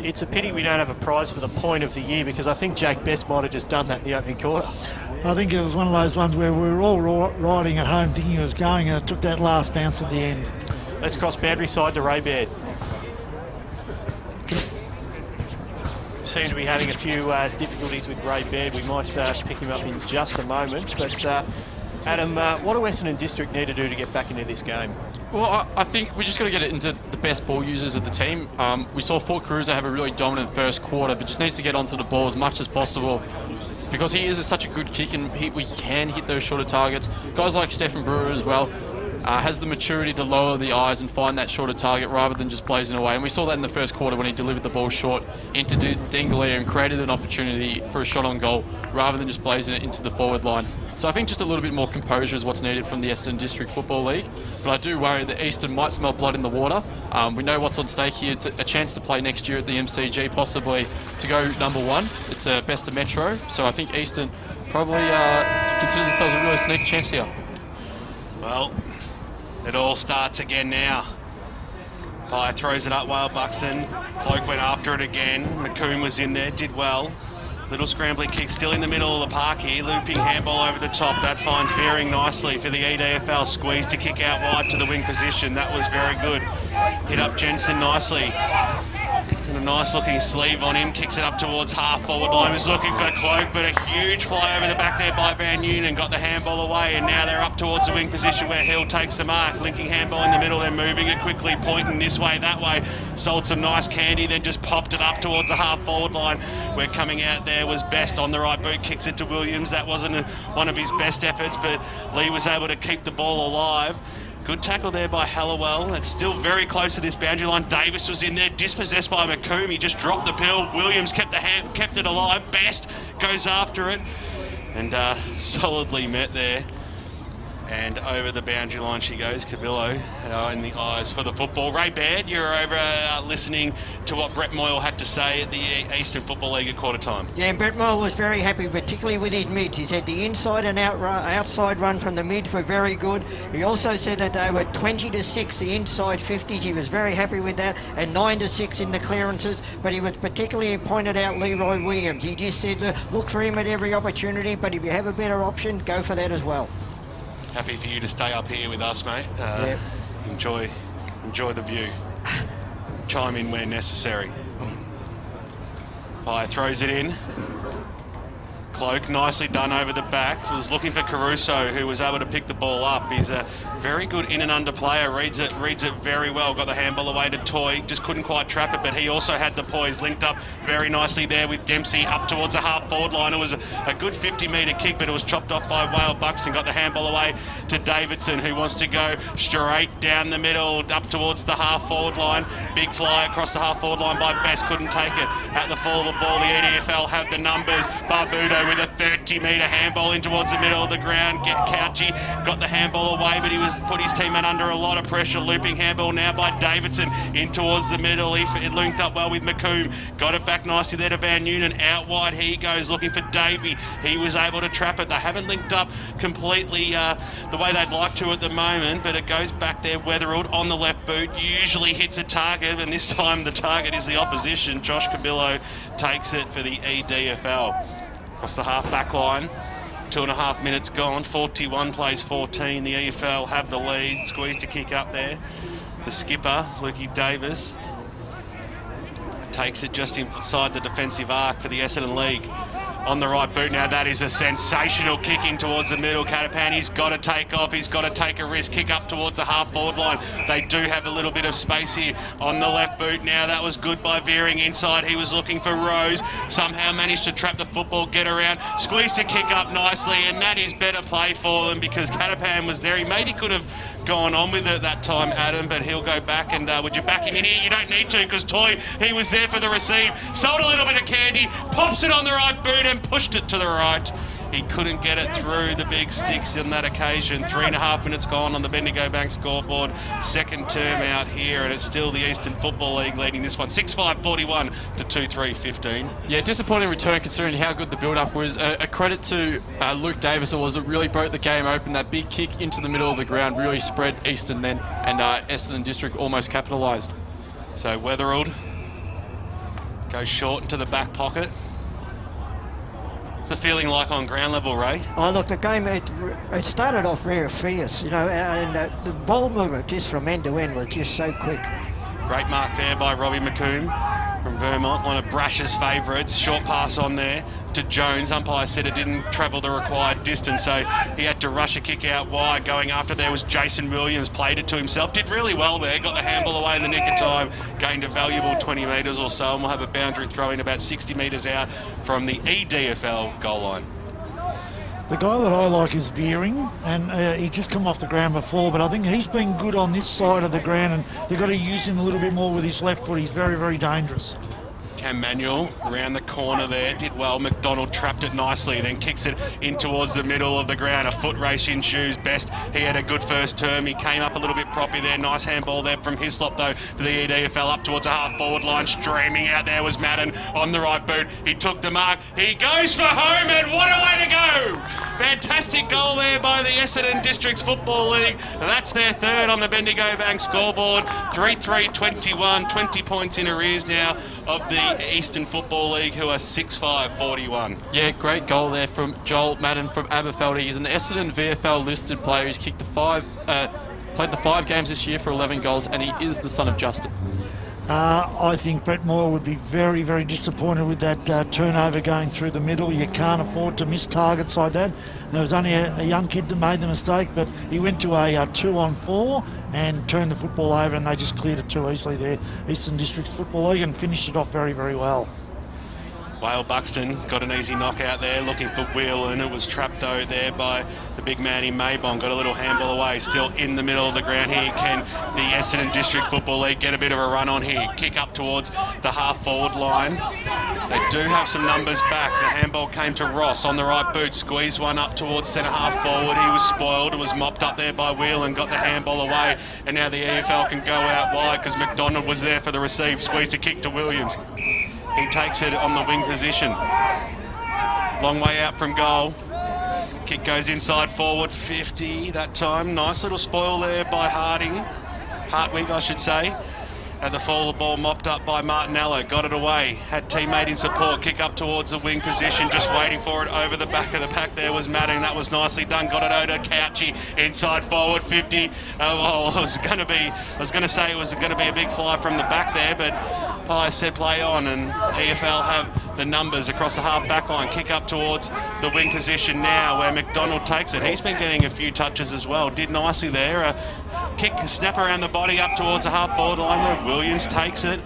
it's a pity we don't have a prize for the point of the year, because I think Jake Best might have just done that in the opening quarter. I think it was one of those ones where we were all riding at home thinking it was going, and it took that last bounce at the end. Let's cross boundary side to Ray Baird. Seem to be having a few difficulties with Ray Baird. We might pick him up in just a moment. But Adam, what do Essendon District need to do to get back into this game? Well, I think we just got to get it into the best ball users of the team. We saw Fort Cruiser have a really dominant first quarter, but just needs to get onto the ball as much as possible, because he is such a good kick, and we can hit those shorter targets. Guys like Stephen Brewer as well has the maturity to lower the eyes and find that shorter target rather than just blazing away. And we saw that in the first quarter when he delivered the ball short into Dingley and created an opportunity for a shot on goal rather than just blazing it into the forward line. So I think just a little bit more composure is what's needed from the Essendon District Football League. But I do worry that Eastern might smell blood in the water. We know what's on stake here. It's a chance to play next year at the MCG, possibly to go #1. It's a best of Metro. So I think Eastern probably consider themselves a really sneaky chance here. Well, it all starts again now. Pye throws it up, Whale Buxton. Cloak went after it again. McComb was in there, did well. Little scrambly kick still in the middle of the park here. Looping handball over the top. That finds Veering nicely for the EDFL. Squeeze to kick out wide to the wing position. That was very good. Hit up Jensen nicely. And a nice looking sleeve on him. Kicks it up towards half forward line. Was looking for Cloak, but a huge fly over the back there by Van Noonan. Got the handball away, and now they're up towards the wing position where Hill takes the mark. Linking handball in the middle. They're moving it quickly, pointing this way, that way. Sold some nice candy, then just popped it up towards the half forward line. Where coming out there was Best on the right boot. Kicks it to Williams. That wasn't one of his best efforts, but Lee was able to keep the ball alive. Good tackle there by Hallowell. It's still very close to this boundary line. Davis was in there, dispossessed by McComb. He just dropped the pill. Williams kept kept it alive. Best goes after it, and solidly met there. And over the boundary line she goes. Cabillo in the eyes for the football. Ray Baird, you're over listening to what Brett Moyle had to say at the Eastern Football League at quarter time. Yeah, and Brett Moyle was very happy, particularly with his mids. He said the inside and outside run from the mids were very good. He also said that they were 20-6 the inside 50s. He was very happy with that, and 9-6 in the clearances. But he was particularly pointed out Leroy Williams. He just said look for him at every opportunity, but if you have a better option, go for that as well. Happy for you to stay up here with us, mate. Yep. Enjoy the view. Chime in where necessary. Pye throws it in. Cloak, nicely done over the back. Was looking for Caruso, who was able to pick the ball up. He's a very good in and under player. Reads it very well. Got the handball away to Toy. Just couldn't quite trap it, but he also had the poise. Linked up very nicely there with Dempsey up towards the half forward line. It was a good 50-metre kick, but it was chopped off by Whale Buxton. Got the handball away to Davidson, who wants to go straight down the middle up towards the half forward line. Big fly across the half forward line by Best. Couldn't take it. At the fall of the ball, the EDFL have the numbers. Barbudo with a 30-metre handball in towards the middle of the ground. Couchy got the handball away, but he put his teammate under a lot of pressure. Looping handball now by Davidson in towards the middle. It linked up well with McComb. Got it back nicely there to Van Noonan. Out wide he goes looking for Davey. He was able to trap it. They haven't linked up completely the way they'd like to at the moment, but it goes back there. Weatherald on the left boot. Usually hits a target, and this time the target is the opposition. Josh Cabillo takes it for the EDFL. Across the half-back line, 2.5 minutes gone, 41 plays 14. The EFL have the lead. Squeezed to kick up there. The skipper, Lukey Davis, takes it just inside the defensive arc for the Essendon League. On the right boot now, that is a sensational kick in towards the middle. Catapan, he's got to take off, he's got to take a risk, kick up towards the half forward line. They do have a little bit of space here on the left boot now. That was good by Veering inside. He was looking for Rose, somehow managed to trap the football, get around, squeezed to kick up nicely, and that is better play for them because Catapan was there. He maybe could have gone on with it that time, Adam, but he'll go back. And would you back him in here? You don't need to, because Toy, he was there for the receive. Sold a little bit of candy, pops it on the right boot and pushed it to the right. He couldn't get it through the big sticks on that occasion. 3.5 minutes gone on the Bendigo Bank scoreboard. Second term out here, and it's still the Eastern Football League leading this one. 6-5-41 to 2-3-15. Yeah, disappointing return considering how good the build-up was. A credit to Luke Davis, it really broke the game open. That big kick into the middle of the ground really spread Eastern then, and Essendon District almost capitalised. So Weatherald Goes short into the back pocket. What's the feeling like on ground level, Ray? Oh, look, the game, it started off very fierce, you know, and the ball movement just from end to end was just so quick. Great mark there by Robbie McComb from Vermont, one of Brash's favourites. Short pass on there to Jones. Umpire said it didn't travel the required distance, so he had to rush a kick out wide. Going after there was Jason Williams, played it to himself, did really well there, got the handball away in the nick of time, gained a valuable 20 metres or so, and we'll have a boundary throw in about 60 metres out from the EDFL goal line. The guy that I like is Beering, and he just come off the ground before, but I think he's been good on this side of the ground, and they've got to use him a little bit more with his left foot. He's very, very dangerous. Cam Manuel around the corner there, did well. McDonald trapped it nicely, then kicks it in towards the middle of the ground. A foot race ensues. Best, he had a good first term. He came up a little bit proppy there. Nice handball there from Hislop, though, to the EDFL up towards a half-forward line. Streaming out there was Madden on the right boot. He took the mark. He goes for home, and what a way to go! Fantastic goal there by the Essendon Districts Football League. That's their third on the Bendigo Bank scoreboard. 3-3-21, 20 points in arrears now of the Eastern Football League, who are 6-5-41. Yeah, great goal there from Joel Madden from Aberfeldy. He's an Essendon VFL listed player. He's kicked played the 5 games this year for 11 goals, and he is the son of Justin. I think Brett Moore would be very, very disappointed with that turnover going through the middle. You can't afford to miss targets like that. There was only a young kid that made the mistake, but he went to a 2-on-4 and turned the football over, and they just cleared it too easily there. Eastern District Football League, and finished it off very, very well. Whale Buxton got an easy knockout there, looking for Whelan. It was trapped though there by the big man in Maybon. Got a little handball away, still in the middle of the ground here. Can the Essendon District Football League get a bit of a run on here? Kick up towards the half-forward line. They do have some numbers back. The handball came to Ross on the right boot, squeezed one up towards centre half forward. He was spoiled. It was mopped up there by Whelan, got the handball away, and now the EFL can go out wide because McDonald was there for the receive. Squeezed a kick to Williams. He takes it on the wing position. Long way out from goal. Kick goes inside forward, 50 that time. Nice little spoil there by Hartwig, I should say. At the fall, the ball mopped up by Martinello. Got it away. Had teammate in support. Kick up towards the wing position. Just waiting for it over the back of the pack. There was Madden. That was nicely done. Got it over to Couchy. Inside forward, 50. I was going to say it was going to be a big fly from the back there, but Pius said play on, and EFL have the numbers across the half back line. Kick up towards the wing position now, where McDonald takes it. He's been getting a few touches as well. Did nicely there. Kick, snap around the body up towards the half-forward line where Williams takes it.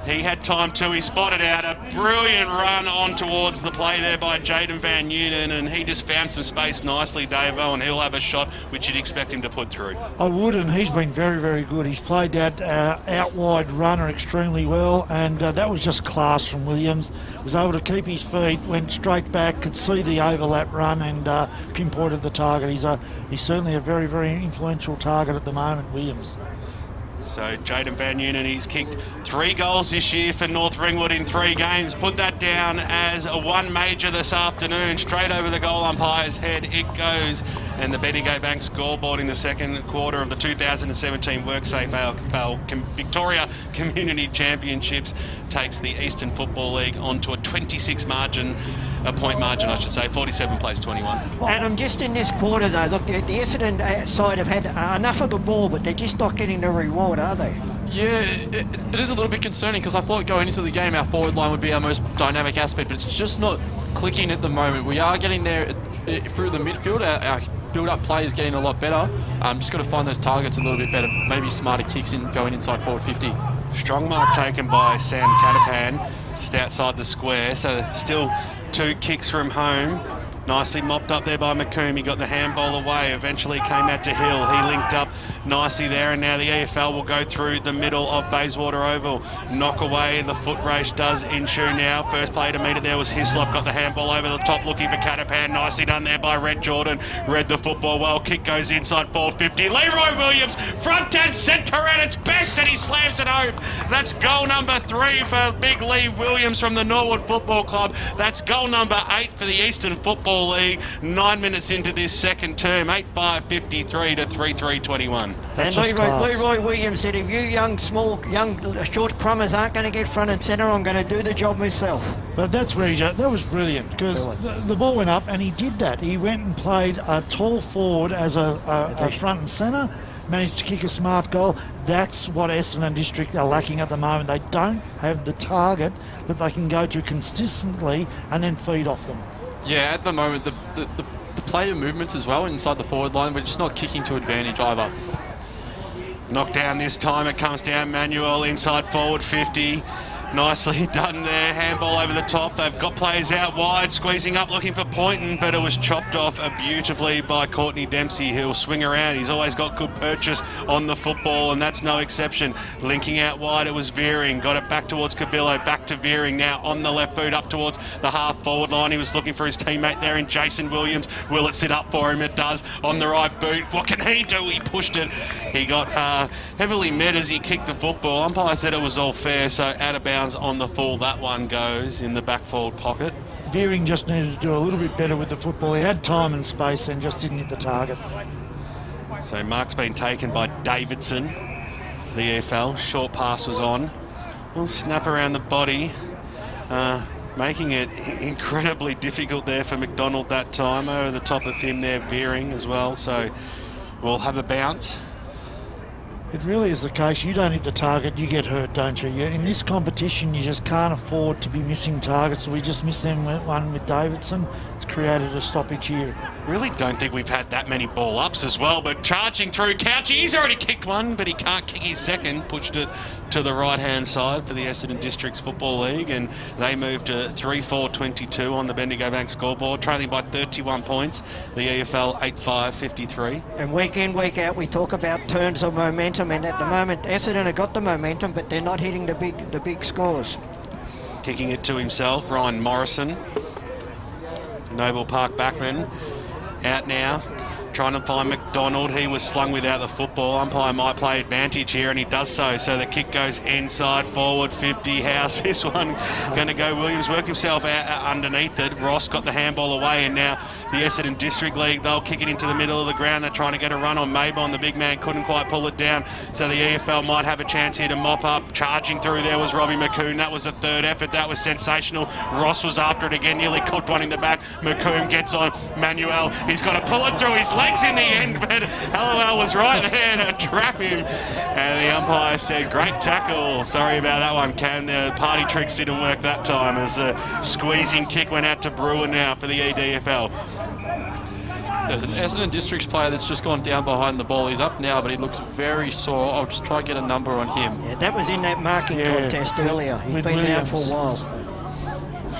He had time too. He spotted out a brilliant run on towards the play there by Jaden Van Newton, and he just found some space nicely, Davo, and he'll have a shot which you'd expect him to put through. I would, and he's been very, very good. He's played that out-wide runner extremely well, and that was just class from Williams. Was able to keep his feet, went straight back, could see the overlap run, and pinpointed the target. He's certainly a very, very influential target at the moment, Williams. So Jaden Van Newton, he's kicked 3 goals this year for North Ringwood in 3 games. Put that down as a 1 major this afternoon. Straight over the goal umpire's head it goes. And the Bendigo Bank scoreboard in the second quarter of the 2017 WorkSafe AFL Victoria Community Championships takes the Eastern Football League onto a 26 margin. A point margin, I should say. 47 plays 21. Adam, just in this quarter, though, look, the Essendon side have had enough of the ball, but they're just not getting the reward, are they? Yeah, it is a little bit concerning because I thought going into the game our forward line would be our most dynamic aspect, but it's just not clicking at the moment. We are getting there through the midfield. Our build-up play is getting a lot better. Just got to find those targets a little bit better. Maybe smarter kicks in going inside forward 50. Strong mark taken by Sam Catapan just outside the square, so still 2 kicks from home. Nicely mopped up there by McComb. He got the handball away. Eventually came out to Hill. He linked up nicely there, and now the EFL will go through the middle of Bayswater Oval. Knock away. The foot race does ensue now. First player to meet it there was Hislop. Got the handball over the top, looking for Catapan. Nicely done there by Red Jordan. Read the football well. Kick goes inside 450. Leroy Williams, front and centre at its best, and he slams it home. That's goal number 3 for Big Lee Williams from the Norwood Football Club. That's goal number 8 for the Eastern Football Football League. 9 minutes into this second term, 8-5-53 to 3-3-21. And Leroy Williams said, if you young, short crummers aren't going to get front and centre, I'm going to do the job myself. But that's where that was brilliant, because the ball went up and he did that. He went and played a tall forward as a front and centre, managed to kick a smart goal. That's what Essendon District are lacking at the moment. They don't have the target that they can go to consistently and then feed off them. Yeah, at the moment, the player movements as well inside the forward line, we're just not kicking to advantage either. Knocked down this time, it comes down. Manuel inside forward 50. Nicely done there, handball over the top. They've got players out wide, squeezing up, looking for Poynton, but it was chopped off beautifully by Courtney Dempsey. He'll swing around. He's always got good purchase on the football, and that's no exception. Linking out wide, it was Veering. Got it back towards Cabillo, back to Veering. Now on the left boot, up towards the half-forward line. He was looking for his teammate there in Jason Williams. Will it sit up for him? It does. On the right boot. What can he do? He pushed it. He got heavily met as he kicked the football. Umpire said it was all fair, so out of bounds on the full. That one goes in the back forward pocket. Veering just needed to do a little bit better with the football. He had time and space and just didn't hit the target. So mark's been taken by Davidson, the EFL. Short pass was on. Little snap around the body, making it incredibly difficult there for McDonald that time. Over the top of him there, Veering as well. So we'll have a bounce. It really is the case. You don't hit the target, you get hurt, don't you? In this competition, you just can't afford to be missing targets. So we just missed them one with Davidson. It's created a stoppage here. Really don't think we've had that many ball ups as well, but charging through Couchy, he's already kicked one, but he can't kick his second. Pushed it to the right-hand side for the Essendon Districts Football League, and they moved to 3-4-22 on the Bendigo Bank scoreboard, trailing by 31 points. The EFL 8-5-53. And week in, week out, we talk about turns of momentum, and at the moment, Essendon have got the momentum, but they're not hitting the big scores. Kicking it to himself, Ryan Morrison. Noble Park backman. Out now, trying to find McDonald. He was slung without the football. Umpire might play advantage here, and he does so. So the kick goes inside, forward 50. How's this one going to go? Williams worked himself out underneath it. Ross got the handball away, and now the Essendon District League, they'll kick it into the middle of the ground. They're trying to get a run on Mabon. The big man couldn't quite pull it down. So the EFL might have a chance here to mop up. Charging through there was Robbie McComb. That was the third effort. That was sensational. Ross was after it again, nearly cooked one in the back. McComb gets on Manuel. He's got to pull it through his legs in the end, but Hallowell was right there to trap him. And the umpire said, great tackle. Sorry about that one, Cam. The party tricks didn't work that time as the squeezing kick went out to Brewer now for the EDFL. There's an Essendon Districts player that's just gone down behind the ball. He's up now, but he looks very sore. I'll just try to get a number on him. Yeah, that was in that marking contest earlier. He's been down for a while.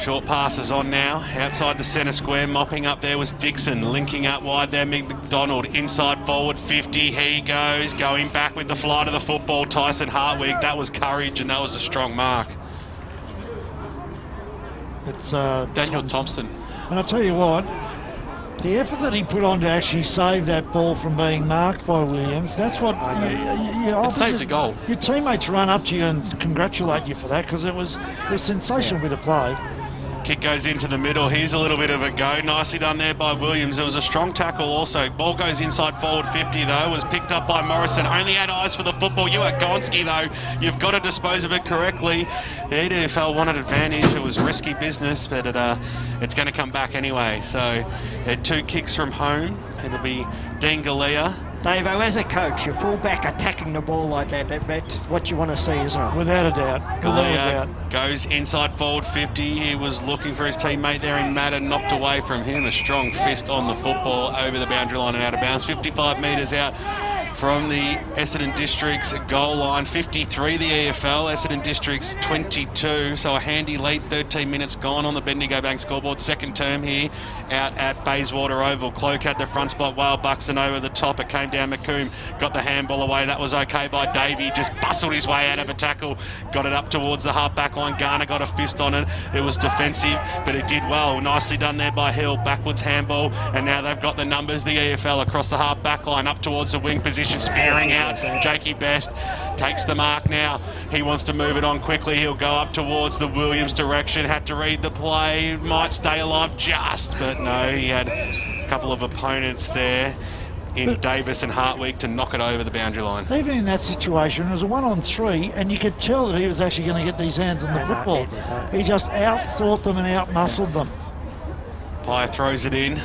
Short passes on now, outside the centre square, mopping up there was Dixon, linking up wide there, McDonald, inside forward 50, he goes, going back with the flight of the football, Tyson Hartwig. That was courage and that was a strong mark. It's Daniel Thompson. And I'll tell you what, the effort that he put on to actually save that ball from being marked by Williams, that's what It saved the goal. Your teammates run up to you and congratulate you for that, because it was sensational bit of play. Kick goes into the middle. Here's a little bit of a go. Nicely done there by Williams. It was a strong tackle also. Ball goes inside forward 50 though. Was picked up by Morrison. Only had eyes for the football. You are Gonski though. You've got to dispose of it correctly. The EDFL wanted advantage. It was risky business, but it's going to come back anyway. So two kicks from home. It'll be Dean Galea. Davo, as a coach, your fullback attacking the ball like that's what you want to see, isn't it? Without a doubt. Galea goes inside forward 50. He was looking for his teammate there in Madden, knocked away from him. A strong fist on the football over the boundary line and out of bounds. 55 metres out from the Essendon Districts goal line. 53 the EFL, Essendon Districts 22. So a handy lead, 13 minutes gone on the Bendigo Bank scoreboard. Second term here out at Bayswater Oval. Cloak had the front spot, Wale Buxton over the top. It came down, McComb got the handball away. That was okay by Davey. Just bustled his way out of a tackle. Got it up towards the half-back line. Garner got a fist on it. It was defensive, but it did well. Nicely done there by Hill. Backwards handball, and now they've got the numbers. The EFL across the half-back line up towards the wing position. position, spearing out. Jakey Best takes the mark now. He wants to move it on quickly. He'll go up towards the Williams direction. Had to read the play. Might stay alive just, but no, he had a couple of opponents there in Davis and Hartwig to knock it over the boundary line. Even in that situation, it was a 1-on-3, and you could tell that he was actually going to get these hands on the football. He just out-thought them and out-muscled them. Pye throws it in.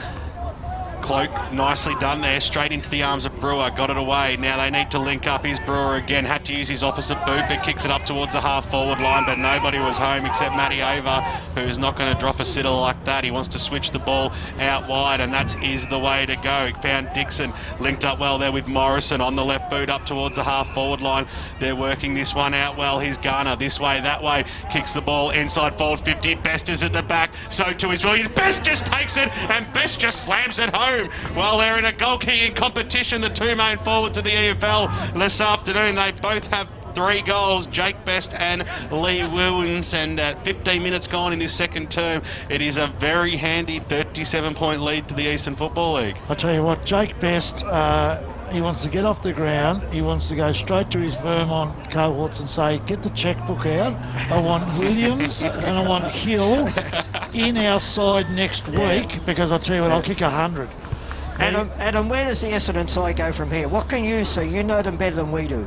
Cloak, nicely done there, straight into the arms of Brewer, got it away. Now they need to link up. Here's Brewer again, had to use his opposite boot, but kicks it up towards the half-forward line, but nobody was home except Matty Ava, who's not going to drop a sitter like that. He wants to switch the ball out wide, and that is the way to go. He found Dixon, linked up well there with Morrison on the left boot up towards the half-forward line. They're working this one out well. Here's Garner, this way, that way, kicks the ball inside forward 50. Best is at the back, so too is Williams. Best just takes it, and Best just slams it home. Well, they're in a goal-kicking competition, the two main forwards of the EFL this afternoon. They both have 3 goals, Jake Best and Lee Williams, and at 15 minutes gone in this second term, it is a very handy 37-point lead to the Eastern Football League. I tell you what, Jake Best, he wants to get off the ground. He wants to go straight to his Vermont cohorts and say, get the checkbook out. I want Williams and I want Hill in our side next week, because I tell you what, I'll kick 100. Adam, where does the Essendon side go from here? What can you see? You know them better than we do.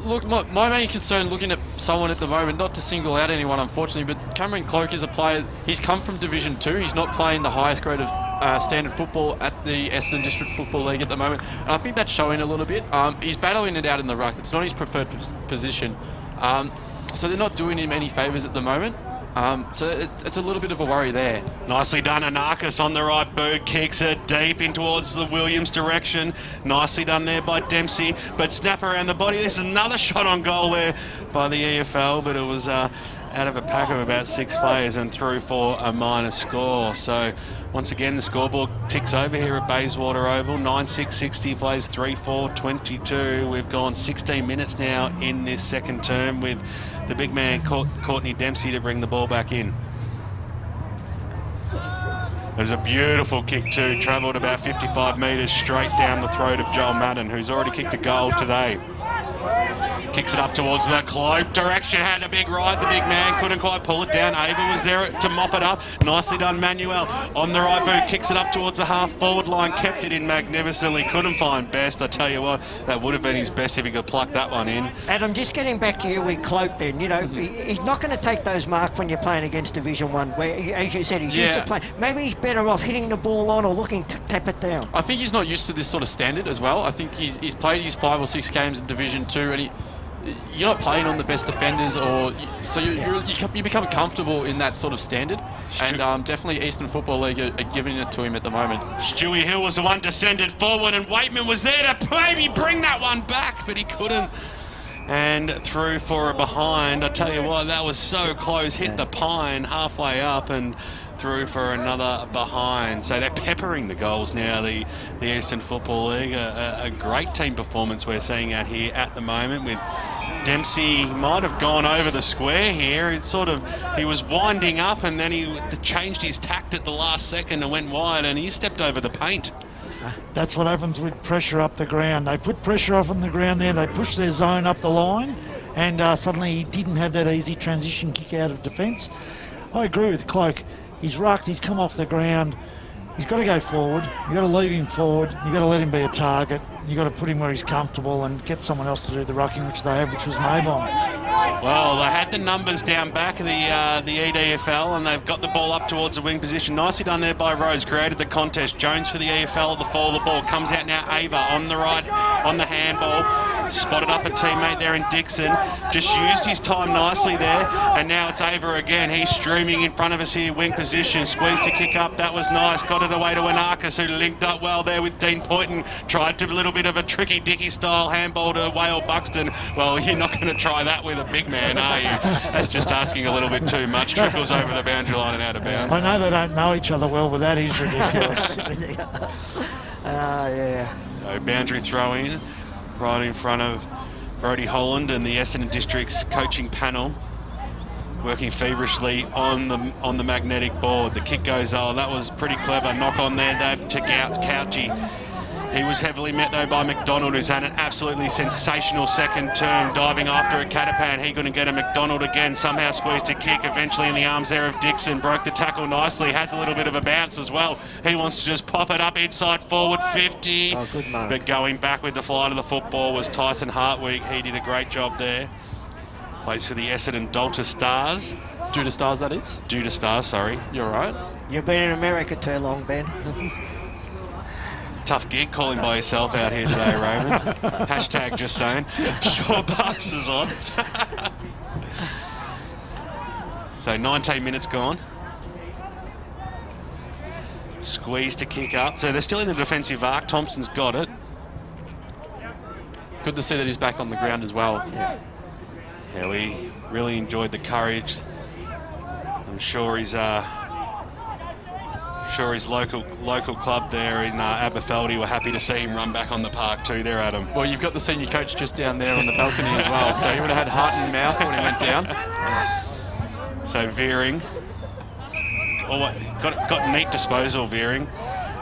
Look, my main concern looking at someone at the moment, not to single out anyone unfortunately, but Cameron Cloak is a player, he's come from Division 2, he's not playing the highest grade of standard football at the Essendon District Football League at the moment, and I think that's showing a little bit. He's battling it out in the ruck, it's not his preferred position, so they're not doing him any favours at the moment. So it's a little bit of a worry there. Nicely done, Anarchis on the right boot, kicks it deep in towards the Williams direction. Nicely done there by Dempsey, but snap around the body. There's another shot on goal there by the EFL, but it was out of a pack of about 6 players and through for a minus score. So once again, the scoreboard ticks over here at Bayswater Oval. 9-6-60 plays 3-4-22. We've gone 16 minutes now in this second term with the big man Courtney Dempsey to bring the ball back in. It was a beautiful kick too, travelled about 55 metres straight down the throat of Joel Madden, who's already kicked a goal today. Kicks it up towards the Cloak direction, had a big ride, the big man couldn't quite pull it down. Ava was there to mop it up. Nicely done, Manuel on the right boot, kicks it up towards the half-forward line, kept it in magnificently, couldn't find Best. I tell you what, that would have been his best if he could pluck that one in. Adam, just getting back to you with Cloak then, you know, he's not going to take those marks when you're playing against Division 1, where, as you said, he's used to play. Maybe he's better off hitting the ball on or looking to tap it down. I think he's not used to this sort of standard as well. I think he's played his 5 or 6 games in Division 2, and you're not playing on the best defenders, so you become comfortable in that sort of standard, and definitely Eastern Football League are giving it to him at the moment. Stewie Hill was the one descended forward, and Waitman was there to maybe bring that one back, but he couldn't. And through for a behind. I tell you what, that was so close, hit the pine halfway up and through for another behind. So they're peppering the goals now, the Eastern Football League. A great team performance we're seeing out here at the moment, with Dempsey might have gone over the square here. He was winding up, and then he changed his tact at the last second and went wide, and he stepped over the paint. That's what happens with pressure up the ground. They put pressure off on the ground there, they push their zone up the line, and suddenly he didn't have that easy transition kick out of defence. I agree with Cloak. He's rucked, he's come off the ground. He's got to go forward. You've got to leave him forward. You've got to let him be a target. You've got to put him where he's comfortable and get someone else to do the rucking, which they have, which was Maybon. Well, they had the numbers down back of the EDFL, and they've got the ball up towards the wing position. Nicely done there by Rose. Created the contest. Jones for the EFL at the fall of the ball. Comes out now, Ava on the right, on the handball. Spotted up a teammate there in Dixon. Just used his time nicely there, and now it's Ava again. He's streaming in front of us here, wing position. Squeezed to kick up. That was nice. Got it away to Anarchis, who linked up well there with Dean Poynton. Tried to a little bit of a tricky Dicky style handball to Whale Buxton. Well, you're not going to try that with a big man, are you? That's just asking a little bit too much. Trickles over the boundary line and out of bounds. I know they don't know each other well, but that is ridiculous. Yeah. So boundary throw in right in front of Brodie Holland and the Essendon District's coaching panel, working feverishly on the magnetic board. The kick goes, that was pretty clever. Knock on there, that to Couchy. He was heavily met, though, by McDonald, who's had an absolutely sensational second term, diving after a Catapan. He couldn't get a McDonald again, somehow squeezed a kick, eventually in the arms there of Dixon, broke the tackle nicely, has a little bit of a bounce as well. He wants to just pop it up inside forward 50. Oh, good mark. But going back with the flight of the football was Tyson Hartwig. He did a great job there. Plays for the Essendon Delta Stars. Judah Stars, that is. Judah Stars, sorry. You're right. You've been in America too long, Ben. Tough gig calling by yourself out here today, Raymond. Hashtag just saying. Short passes on. So 19 minutes gone. Squeeze to kick up. So they're still in the defensive arc. Thompson's got it. Good to see that he's back on the ground as well. Yeah, we really enjoyed the courage. I'm sure his local club there in Aberfeldy were happy to see him run back on the park too there, Adam. Well, you've got the senior coach just down there on the balcony as well, so he would have had heart in mouth when he went down. So Veering, got neat disposal, Veering.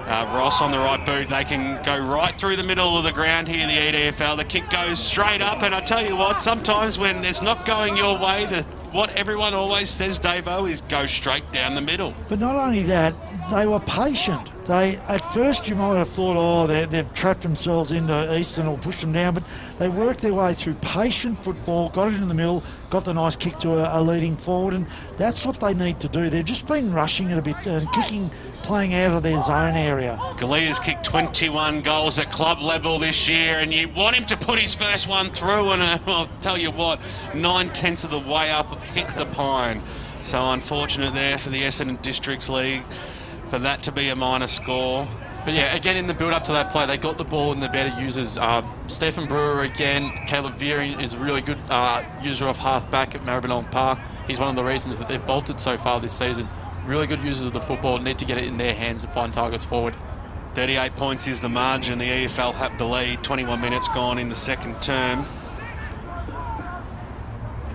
Ross on the right boot. They can go right through the middle of the ground here, the EDFL. The kick goes straight up, and I tell you what, sometimes when it's not going your way, what everyone always says, Davo, is go straight down the middle. But not only that, they were patient. At first you might have thought, they've trapped themselves into Eastern or pushed them down, but they worked their way through patient football, got it in the middle, got the nice kick to a leading forward, and that's what they need to do. They've just been rushing it a bit and playing out of their zone area. Galia's kicked 21 goals at club level this year, and you want him to put his first one through, and I'll tell you what, 9/10 of the way up, hit the pine. So unfortunate there for the Essendon Districts League for that to be a minor score. But yeah, again, in the build-up to that play, they got the ball in the better users. Stephen Brewer again, Caleb Veering is a really good user of half-back at Maribyrnong Park. He's one of the reasons that they've bolted so far this season. Really good users of the football, need to get it in their hands and find targets forward. 38 points is the margin. The EFL have the lead. 21 minutes gone in the second term.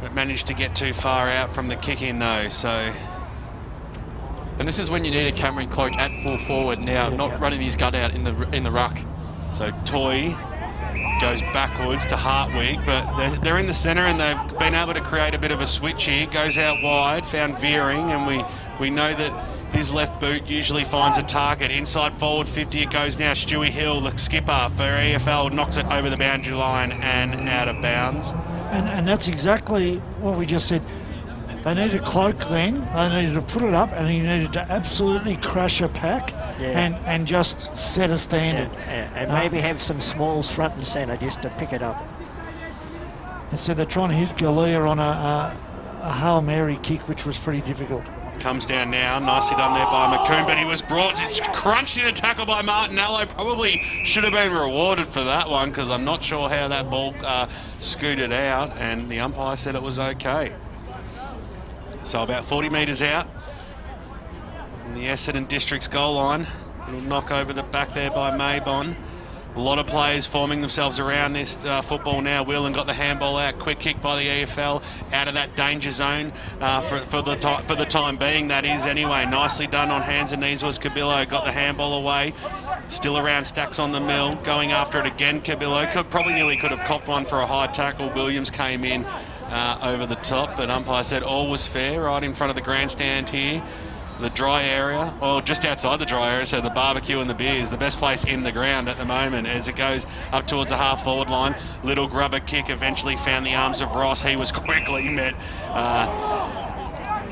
But managed to get too far out from the kick-in though, so... And this is when you need a Cameron Cloak at full forward now, not running his gut out in the ruck. So Toy goes backwards to Hartwig, but they're in the centre and they've been able to create a bit of a switch here. Goes out wide, found Veering, and we know that his left boot usually finds a target. Inside forward 50 it goes now. Stewie Hill, the skipper for EFL, knocks it over the boundary line and out of bounds. And that's exactly what we just said. They needed Cloak then, they needed to put it up, and he needed to absolutely crush a pack and just set a standard. And maybe have some smalls front and centre just to pick it up. And so they're trying to hit Galia on a Hail Mary kick, which was pretty difficult. Comes down now, nicely done there by McComb, but he was crunched in a tackle by Martinello. Probably should have been rewarded for that one, because I'm not sure how that ball scooted out, and the umpire said it was okay. So about 40 metres out from the Essendon District's goal line. Little knock over the back there by Maybon. A lot of players forming themselves around this football now. Whelan got the handball out. Quick kick by the EFL out of that danger zone for the time being, that is anyway. Nicely done on hands and knees was Cabillo. Got the handball away. Still around Stacks on the mill. Going after it again, Cabillo. Probably nearly could have copped one for a high tackle. Williams came in over the top, but umpire said all was fair right in front of the grandstand here. The dry area, or just outside the dry area, so the barbecue and the beer is the best place in the ground at the moment as it goes up towards the half-forward line. Little grubber kick eventually found the arms of Ross. He was quickly met.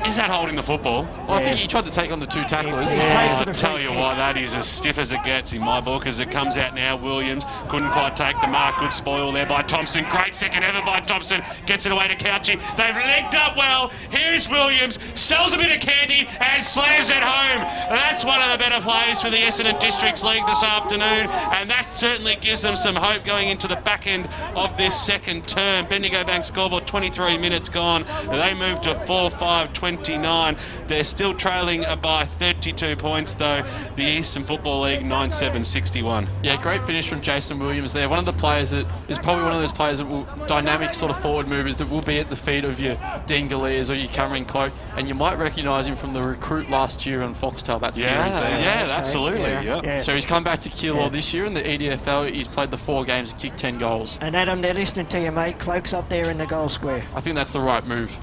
Is that holding the football? Well, I think he tried to take on the two tacklers. I tell you what, that is as stiff as it gets in my book as it comes out now. Williams couldn't quite take the mark. Good spoil there by Thompson. Great second ever by Thompson. Gets it away to Couchy. They've legged up well. Here's Williams. Sells a bit of candy and slams it home. That's one of the better plays for the Essendon Districts League this afternoon. And that certainly gives them some hope going into the back end of this second term. Bendigo Bank scoreboard, 23 minutes gone. They move to 4-5, 34-29. They're still trailing by 32 points, though. The Eastern Football League 9-7-61. Yeah, great finish from Jason Williams there. One of the players that is probably one of those players that will dynamic sort of forward movers that will be at the feet of your Dean Galeas or your Cameron Cloak, and you might recognise him from the recruit last year on Foxtel, that series there. Yeah, absolutely. Yeah. So he's come back to Keilor this year in the EDFL. He's played the 4 games and kicked 10 goals. And Adam, they're listening to you, mate. Cloak's up there in the goal square. I think that's the right move.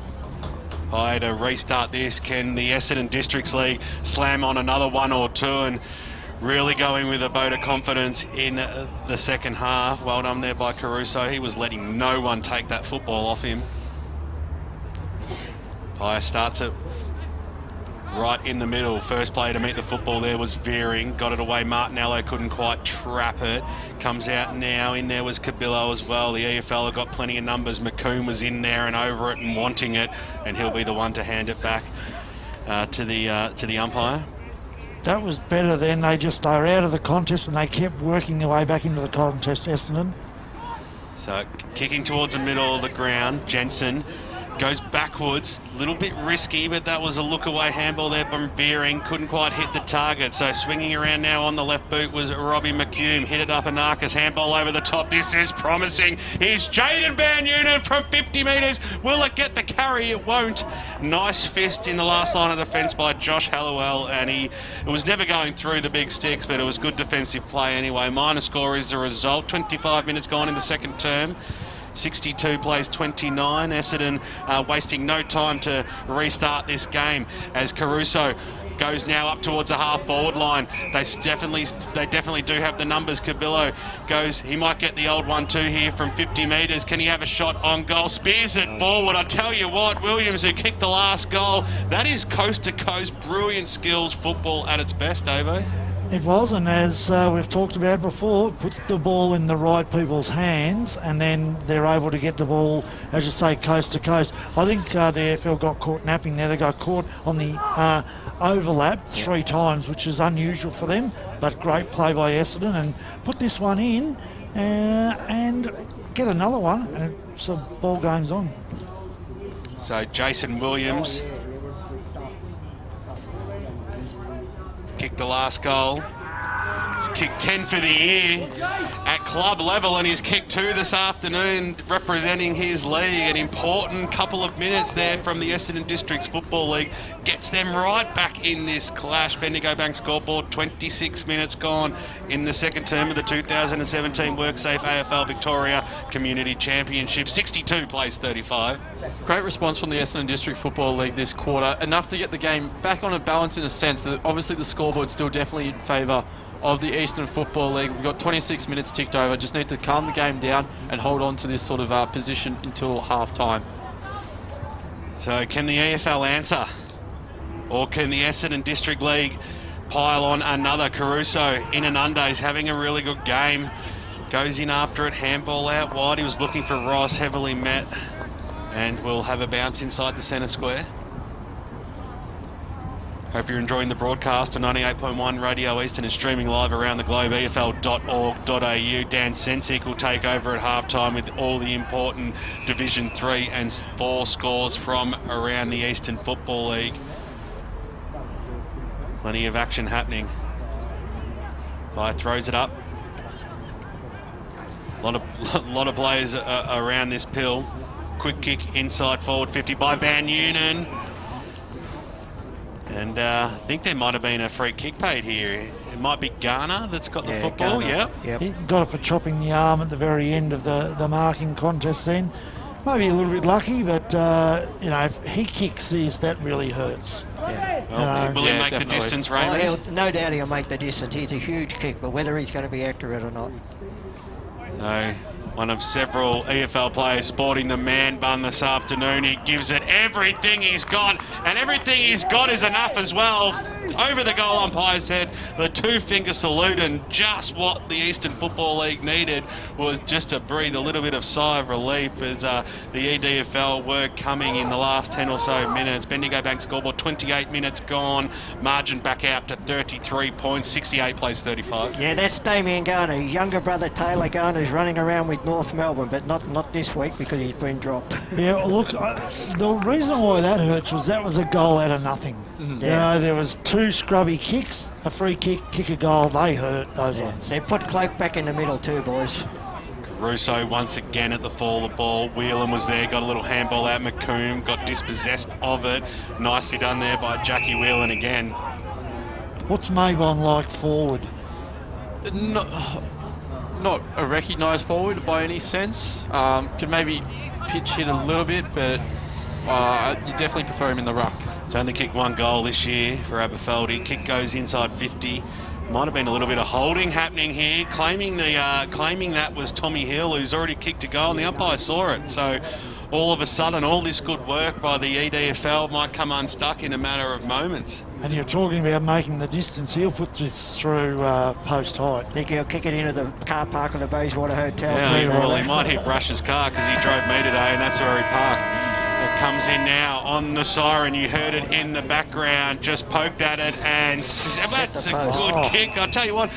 To restart this, can the Essendon Districts League slam on another 1 or 2 and really go in with a vote of confidence in the second half? Well done there by Caruso. He was letting no one take that football off him. Pye starts it right in the middle. First player to meet the football there was Veering. Got it away. Martinello couldn't quite trap it. Comes out now. In there was Cabillo as well. The EFL have got plenty of numbers. McComb was in there and over it and wanting it, and he'll be the one to hand it back to the umpire. That was better then. They were out of the contest and they kept working their way back into the contest, Essendon. So kicking towards the middle of the ground. Jensen goes backwards, a little bit risky, but that was a look away handball there from Veering. Couldn't quite hit the target. So swinging around now on the left boot was Robbie McComb. Hit it up Anarchis, handball over the top. This is promising. Here's Jaden Van Eunen from 50 metres. Will it get the carry? It won't. Nice fist in the last line of defence by Josh Hallowell, and it was never going through the big sticks, but it was good defensive play anyway. Minor score is the result. 25 minutes gone in the second term. 62 plays 29. Essendon wasting no time to restart this game as Caruso goes now up towards the half-forward line. They definitely do have the numbers. Cabillo goes, he might get the old 1-2 here from 50 metres. Can he have a shot on goal? Spears it forward. I tell you what, Williams, who kicked the last goal, that is coast-to-coast, brilliant skills football at its best, Avo. It was, and as we've talked about before, put the ball in the right people's hands, and then they're able to get the ball, as you say, coast to coast. I think the AFL got caught napping there. They got caught on the overlap 3 times, which is unusual for them, but great play by Essendon, and put this one in and get another one, and so ball game's on. So Jason Williams kicked the last goal. He's kicked 10 for the year at club level, and he's kicked 2 this afternoon representing his league. An important couple of minutes there from the Essendon Districts Football League gets them right back in this clash. Bendigo Bank scoreboard, 26 minutes gone in the second term of the 2017 WorkSafe AFL Victoria Community Championship. 62 plays 35. Great response from the Essendon District Football League this quarter. Enough to get the game back on a balance in a sense that obviously the scoreboard's still definitely in favour of the Eastern Football League. We've got 26 minutes ticked over. Just need to calm the game down and hold on to this sort of position until half-time. So can the AFL answer? Or can the Essendon District League pile on another? Caruso in and under. He's having a really good game. Goes in after it. Handball out wide. He was looking for Ross. Heavily met. And we'll have a bounce inside the centre square. Hope you're enjoying the broadcast on 98.1 Radio Eastern and streaming live around the globe, efl.org.au. Dan Sensick will take over at halftime with all the important Division 3 and 4 scores from around the Eastern Football League. Plenty of action happening. Pye throws it up. A lot of players around this pill. Quick kick inside forward 50 by Van Eunen. And I think there might have been a free kick paid here. It might be Garner that's got the football. Garner. Yep. He got it for chopping the arm at the very end of the marking contest then. Maybe a little bit lucky, but, if he kicks this, that really hurts. Yeah. Well, will he make definitely the distance, Raymond? No doubt he'll make the distance. He's a huge kick, but whether he's going to be accurate or not. No. One of several EFL players sporting the man bun this afternoon. He gives it everything he's got, and everything he's got is enough as well. over the goal umpire's head, the two-finger salute, and just what the Eastern Football League needed was just to breathe a little bit of sigh of relief as the EDFL were coming in the last 10 or so minutes. Bendigo Bank scoreboard, 28 minutes gone, margin back out to 33 points, 68 plays 35. Yeah, that's Damien Garner. His younger brother Taylor Garner's running around with North Melbourne, but not this week because he's been dropped. Yeah, well, look, the reason why that hurts was that was a goal out of nothing. Yeah. You know, there was two scrubby kicks, a free kick a goal. They hurt, those ones. They put Cloak back in the middle too, boys. Russo once again at the fall of the ball. Whelan was there, got a little handball out. McComb got dispossessed of it. Nicely done there by Jackie Whelan again. What's Mabon like forward? Not a recognised forward by any sense. Could maybe pitch hit a little bit, but you definitely prefer him in the ruck. It's only kicked one goal this year for Aberfeldy. Kick goes inside 50. Might have been a little bit of holding happening here, claiming that was Tommy Hill, who's already kicked a goal, and the umpire saw it. So all of a sudden, all this good work by the EDFL might come unstuck in a matter of moments. And you're talking about making the distance. He'll put this through post height. I think he'll kick it into the car park of the Bayswater Hotel. Yeah, well, he might hit Rush's car because he drove me today, and that's where he parked. It comes in now on the siren. You heard it in the background. Just poked at it, and that's a good kick. I'll tell you what,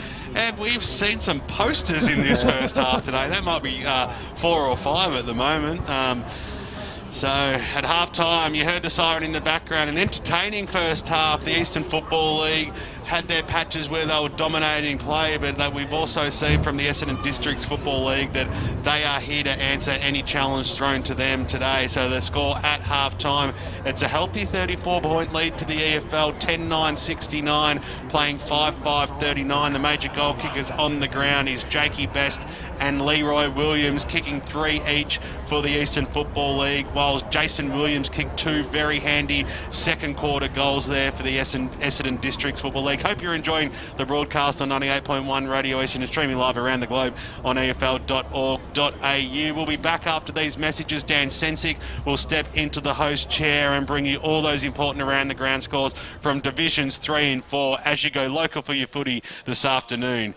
we've seen some posters in this first half today. That might be 4 or 5 at the moment. So at half-time, you heard the siren in the background. An entertaining first half. The Eastern Football League had their patches where they were dominating play, but that we've also seen from the Essendon District Football League that they are here to answer any challenge thrown to them today. So the score at half-time, it's a healthy 34-point lead to the EFL, 10-9-69, playing 5-5-39. The major goal kickers on the ground is Jakey Best and Leroy Williams, kicking 3 each for the Eastern Football League, while Jason Williams kicked 2 very handy second quarter goals there for the Essendon District Football League. Hope you're enjoying the broadcast on 98.1 Radio Eastern and streaming live around the globe on efl.org.au. We'll be back after these messages. Dan Sensick will step into the host chair and bring you all those important around the ground scores from Divisions 3 and 4 as you go local for your footy this afternoon.